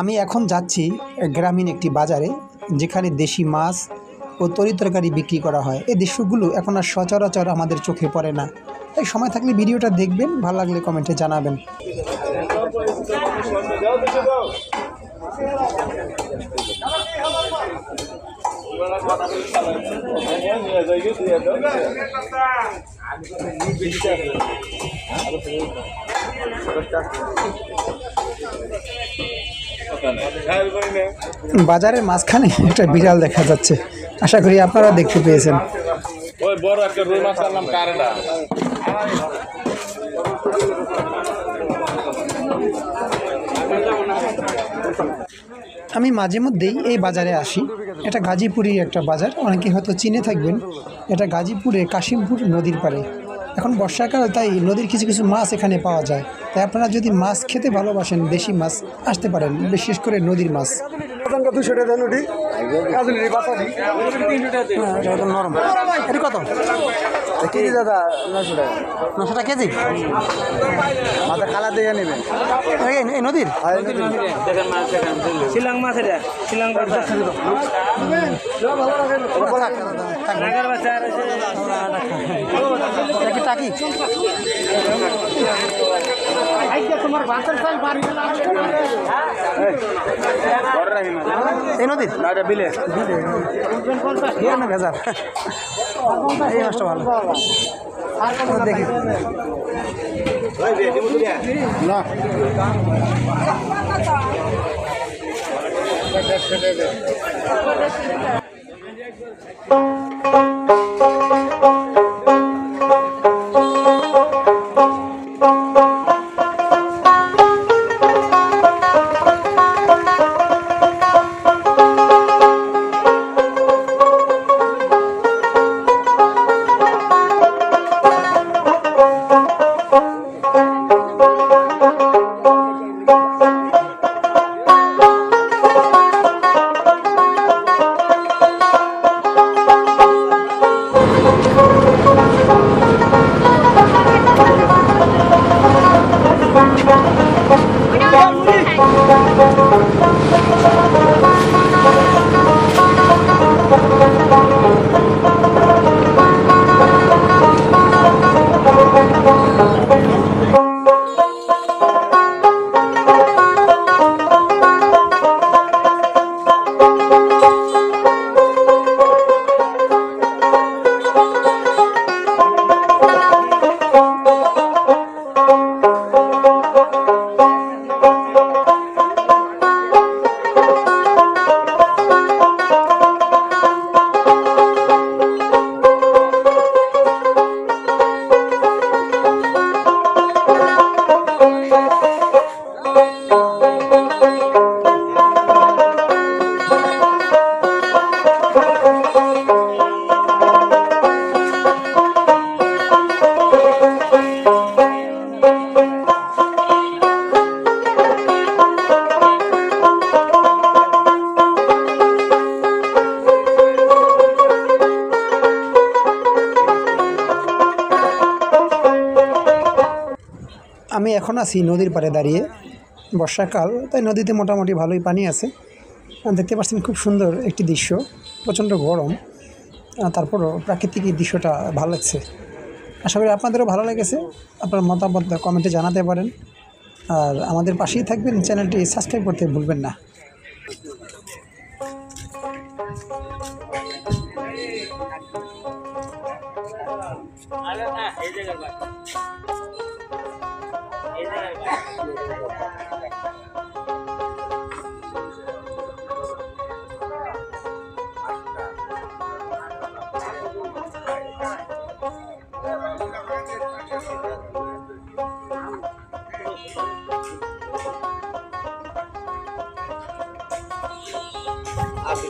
আমি এখন যাচ্ছি গ্রামীণ একটি বাজারে, যেখানে দেশি মাছ ও তরিতরকারি বিক্রি করা হয়। এই দৃশ্যগুলো এখন আর সচরাচর আমাদের চোখে পড়ে না। তাই সময় থাকলে ভিডিওটা দেখবেন, ভালো লাগলে কমেন্টে জানাবেন। বাজারের মাঝখানে একটা বিড়াল দেখা যাচ্ছে, আশা করি আপনারা দেখতে পেয়েছেন। ওই বড় একটা রুই মাছ আনলাম কারেডা। আমি মাঝে মধ্যেই এই বাজারে আসি। এটা গাজীপুরি একটা বাজার, অনেকে হয়তো চিনে থাকবেন। এটা গাজীপুরে কাশিমপুর নদীর পাড়ে। এখন বর্ষাকাল, তাই নদীর কিছু কিছু মাছ এখানে পাওয়া যায়। তাই আপনারা যদি মাছ খেতে ভালোবাসেন, দেশি মাছ, আসতে পারেন, বিশেষ করে নদীর মাছ। নরম এটা কত কেজি দাদা? 900 টাকা কেজি। মাথা কালার দেখে নেবেন। এই নদীর শিলং মাছ, এটা শিলং টাকি এই নদীর বিলে ভেজাল। এই মাছটা ভালো দেখি না। আমি এখন আছি নদীর পাড়ে দাঁড়িয়ে। বর্ষাকাল, তাই নদীতে মোটামুটি ভালোই পানি আছে। দেখতে পাচ্ছেন খুব সুন্দর একটি দৃশ্য। প্রচণ্ড গরম, তারপরও প্রাকৃতিক এই দৃশ্যটা ভালো লাগছে। আশা করি আপনাদেরও ভালো লেগেছে। আপনার মতামত কমেন্টে জানাতে পারেন। আর আমাদের পাশেই থাকবেন, চ্যানেলটি সাবস্ক্রাইব করতে ভুলবেন না। আসি